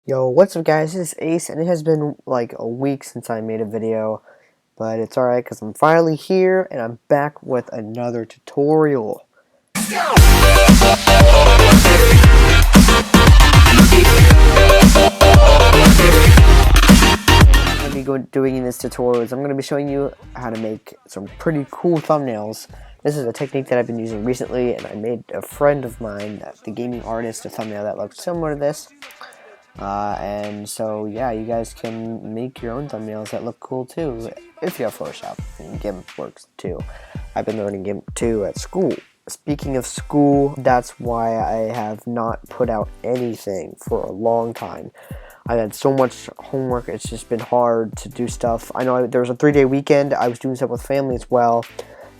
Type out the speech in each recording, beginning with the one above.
Yo, what's up guys, this is Ace, and it has been like a week since I made a video, but it's alright because I'm finally here, and I'm back with another tutorial. I'm going to be doing in this tutorial is I'm going to be showing you how to make some pretty cool thumbnails. This is a technique that I've been using recently, and I made a friend of mine, the gaming artist, a thumbnail that looks similar to this. And so yeah, you guys can make your own thumbnails that look cool too if you have Photoshop, and GIMP works too. I've been learning GIMP too at school. Speaking of school, that's why I have not put out anything for a long time. I've had so much homework, it's just been hard to do stuff. I know there was a 3-day weekend, I was doing stuff with family as well,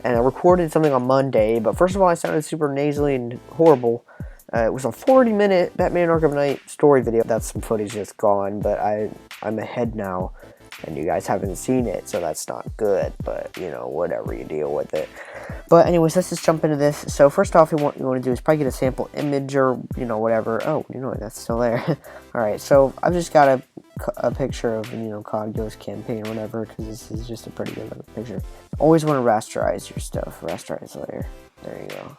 and I recorded something on Monday, but first of all I sounded super nasally and horrible. It was a 40-minute Batman Arkham Knight story video. That's some footage that's gone, but I'm ahead now, and you guys haven't seen it, so that's not good, but, you know, whatever, you deal with it. But anyways, let's just jump into this. So first off, what you want to do is probably get a sample image or, you know, whatever. Oh, you know what, that's still there. Alright, so I've just got a picture of, you know, COD Ghost campaign or whatever, because this is just a pretty good looking picture. Always want to rasterize your stuff. Rasterize layer. There you go.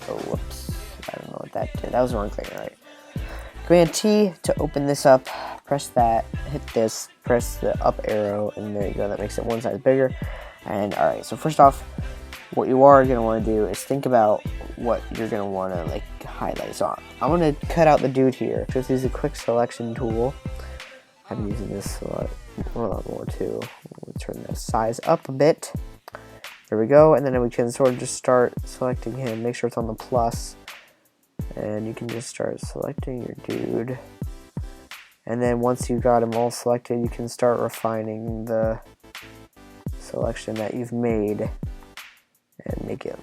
Oh, whoops. I don't know what that did. That was the wrong thing, alright. Command T to open this up. Press that. Hit this. Press the up arrow. And there you go. That makes it one size bigger. And alright, so first off, what you are going to want to do is think about what you're going to want to, like, highlight. So I'm going to cut out the dude here. Just use the quick selection tool. I've been using this a lot more too. We'll turn the size up a bit. There we go. And then we can sort of just start selecting him. Make sure it's on the plus. And you can just start selecting your dude, and then once you got them all selected, you can start refining the selection that you've made and make it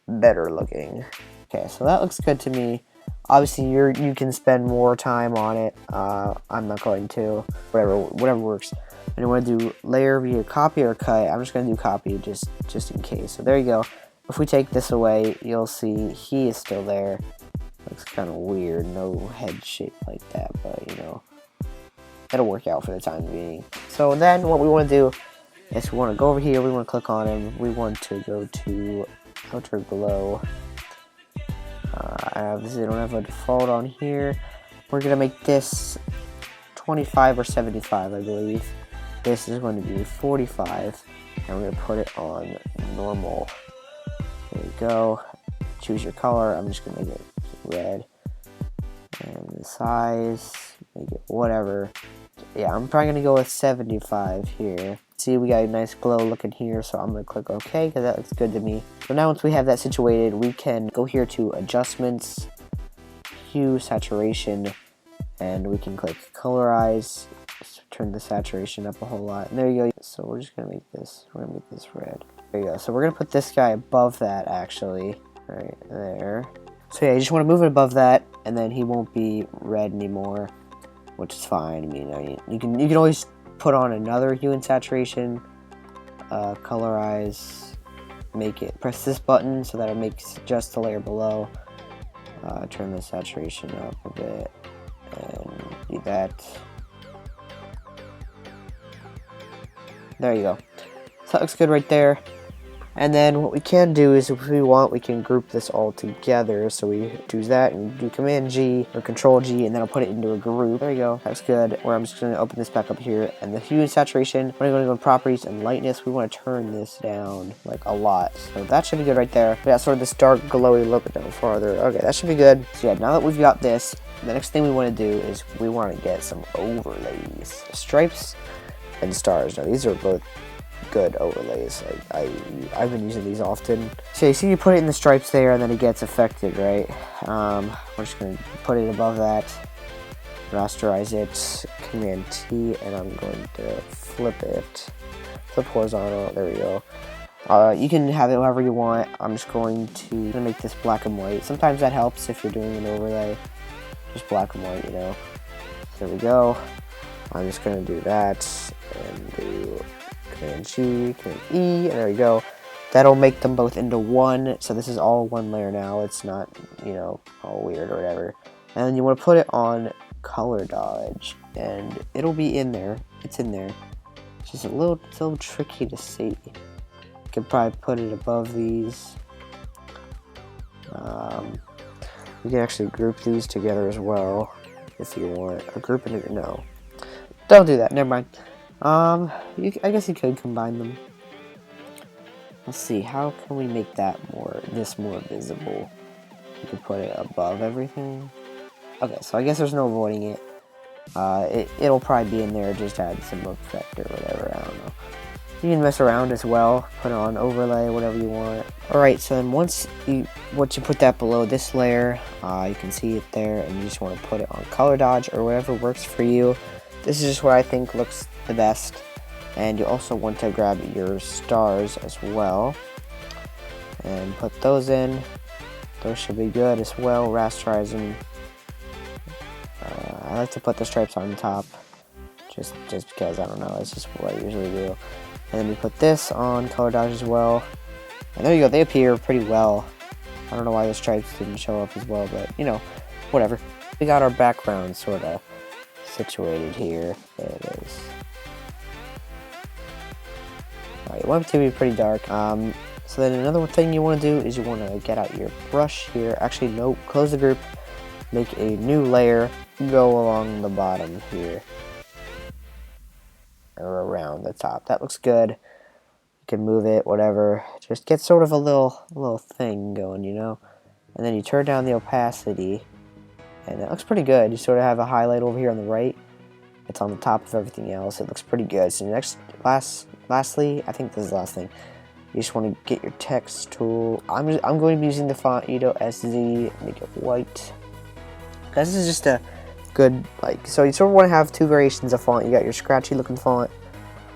better looking. Okay, so that looks good to me. Obviously you can spend more time on it. I'm not going to. Whatever works. And you want to do layer via copy or cut. I'm just going to do copy just in case. So there you go. If we take this away, you'll see he is still there. Looks kind of weird, no head shape like that, but you know, it'll work out for the time being. So then what we want to do is we want to go over here, we want to click on him, we want to go to outer glow. Obviously I don't have a default on here. We're going to make this 25 or 75, I believe. This is going to be 45, and we're going to put it on normal. There you go. Choose your color. I'm just going to make it red, and the size, make it whatever. Yeah, I'm probably gonna go with 75 here. See, we got a nice glow looking here, so I'm gonna click OK because that looks good to me. So now once we have that situated, we can go here to adjustments, hue, saturation, and we can click colorize, turn the saturation up a whole lot, and there you go. So we're just gonna make this red. There you go. So we're gonna put this guy above that, actually, right there. So yeah, you just want to move it above that, and then he won't be red anymore, which is fine. I mean, you can always put on another hue and saturation, colorize, press this button so that it makes just the layer below. Turn the saturation up a bit, and do that. There you go. So that looks good right there. And then what we can do is, if we want, we can group this all together. So we choose that and do Command G or Control G, and then I'll put it into a group. There you go. That's good. Where I'm just going to open this back up here, and the hue and saturation. We're going to go to properties and lightness. We want to turn this down like a lot. So that should be good right there. We got sort of this dark glowy look down farther. Okay, that should be good. So yeah, now that we've got this, the next thing we want to do is we want to get some overlays, stripes and stars. Now these are both good overlays. I've been using these often. So you see, you put it in the stripes there, and then it gets affected, right? We're just going to put it above that, rasterize it, Command T, and I'm going to flip horizontal. There we go. You can have it however you want. I'm just going to make this black and white. Sometimes that helps if you're doing an overlay, just black and white, you know. There we go. I'm just going to do that and do Command G, Command E, and there we go. That'll make them both into one, so this is all one layer now. It's not, you know, all weird or whatever. And then you want to put it on color dodge, and it'll be in there. It's in there. It's just it's a little tricky to see. You could probably put it above these. You can actually group these together as well if you want. Or group it. No, don't do that. Never mind. I guess you could combine them. Let's see. How can we make that more visible? You can put it above everything. Okay, so I guess there's no avoiding it. It'll probably be in there. Just add some effect or whatever. I don't know. You can mess around as well, put on overlay, whatever you want. Alright, so then once you put that below this layer, you can see it there, and you just want to put it on color dodge or whatever works for you. This is just what I think looks the best. And you also want to grab your stars as well and put those in. Those should be good as well. Rasterize them. I like to put the stripes on top just because, I don't know, it's just what I usually do. And then we put this on color dodge as well. And there you go, they appear pretty well. I don't know why the stripes didn't show up as well, but you know, whatever. We got our background sort of situated here. There it is. Alright, you want it to be pretty dark. So then another thing you want to do is you want to get out your brush here. Actually, no, close the group. Make a new layer. Go along the bottom here. Or around the top. That looks good. You can move it, whatever. Just get sort of a little thing going, you know. And then you turn down the opacity, and it looks pretty good. You sort of have a highlight over here on the right. It's on the top of everything else. It looks pretty good. So lastly, I think this is the last thing. You just want to get your text tool. I'm going to be using the font Ito SZ. Make it white. This is just a good, so you sort of want to have two variations of font. You got your scratchy looking font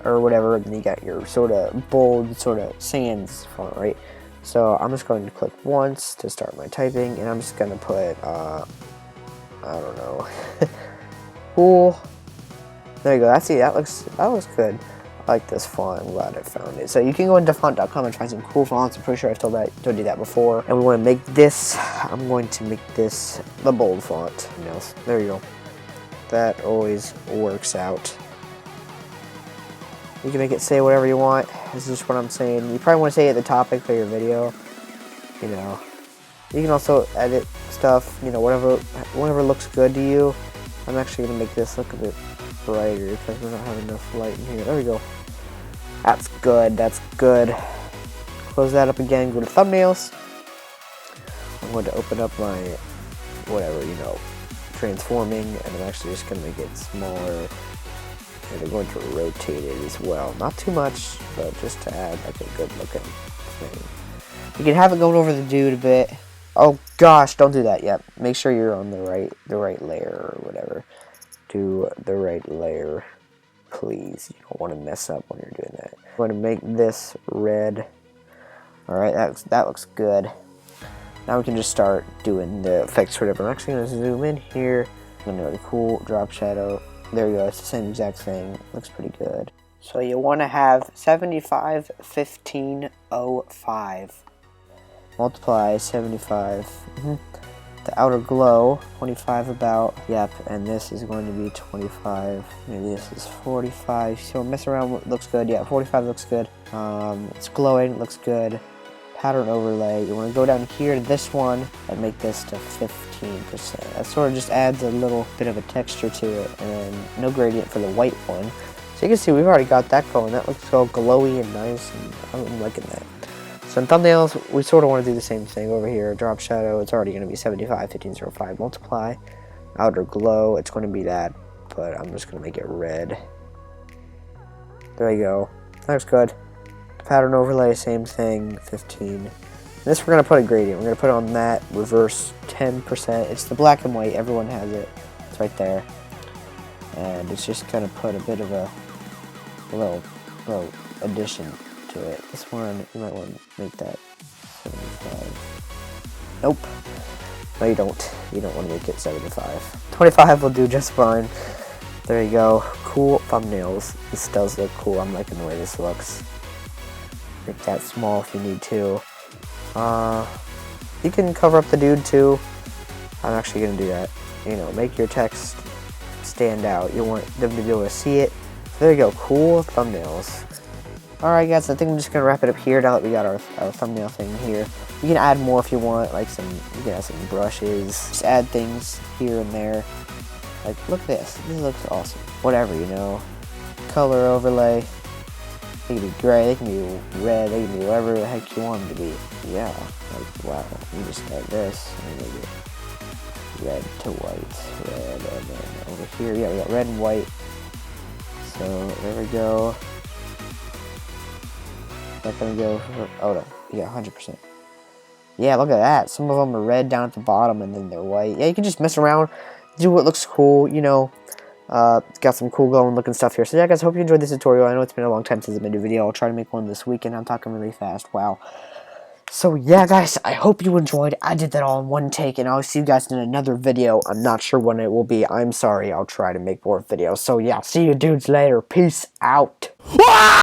or whatever, and then you got your sort of bold, sort of sans font, right? So I'm just going to click once to start my typing, and I'm just going to put, I don't know, cool. There you go. That looks good. I like this font. I'm glad I found it. So you can go into font.com and try some cool fonts. I'm pretty sure I've told you that before. And we want to make this. I'm going to make this the bold font. There you go. That always works out. You can make it say whatever you want. This is just what I'm saying. You probably want to say the topic for your video. You know. You can also edit stuff. You know, whatever looks good to you. I'm actually gonna make this look a bit brighter because we're not having enough light in here. There we go. That's good. That's good. Close that up again. Go to thumbnails. I'm going to open up my whatever, you know, transforming, and I'm actually just going to make it smaller. And I'm going to rotate it as well. Not too much, but just to add like a good looking thing. You can have it going over the dude a bit. Oh gosh, don't do that yet. Make sure you're on the right layer or whatever. Do the right layer, please. You don't want to mess up when you're doing that. I'm going to make this red. Alright, that looks good. Now we can just start doing the effects or whatever. I'm actually going to zoom in here. I'm going to go cool, drop shadow. There you go, it's the same exact thing. Looks pretty good. So you want to have 75, 15, 05. Multiply 75. The outer glow, 25 about. Yep, and this is going to be 25. Maybe this is 45. So mess around, looks good. Yeah, 45 looks good. It's glowing, looks good. Pattern overlay. You want to go down here to this one and make this to 15%. That sort of just adds a little bit of a texture to it, and then no gradient for the white one. So you can see we've already got that going. That looks all glowy and nice, and I'm liking that. So in thumbnails, we sort of want to do the same thing over here. Drop shadow, it's already going to be 75, 1505. Multiply. Outer glow, it's going to be that, but I'm just going to make it red. There you go. That looks good. Pattern overlay, same thing, 15. This we're going to put a gradient. We're going to put it on that, reverse 10%. It's the black and white, everyone has it. It's right there. And it's just going to put a bit of a little addition to it. This one, you might want to make that 75. Nope. No, you don't. You don't want to make it 75. 25 will do just fine. There you go. Cool thumbnails. This does look cool. I'm liking the way this looks. Make that small if you need to. You can cover up the dude too. I'm actually going to do that. You know, make your text stand out. You want them to be able to see it. So there you go, cool thumbnails. Alright guys, I think I'm just gonna wrap it up here now that we got our thumbnail thing here. You can add more if you want, like you can add some brushes, just add things here and there. Like, look at this. This looks awesome. Whatever, you know. Color overlay. They can be gray, they can be red, they can be whatever the heck you want them to be. Yeah, like, wow. You just add this, and make it red to white. Red, and then over here, yeah, we got red and white. So, there we go. Not gonna go for, oh no, yeah, 100%. Yeah, look at that. Some of them are red down at the bottom, and then they're white. Yeah, you can just mess around, do what looks cool, you know. Got some cool glowing looking stuff here. So yeah, guys, hope you enjoyed this tutorial. I know it's been a long time since I've made a video. I'll try to make one this weekend. I'm talking really fast. Wow. So yeah, guys, I hope you enjoyed. I did that all in one take, and I'll see you guys in another video. I'm not sure when it will be. I'm sorry. I'll try to make more videos. So yeah, see you dudes later. Peace out.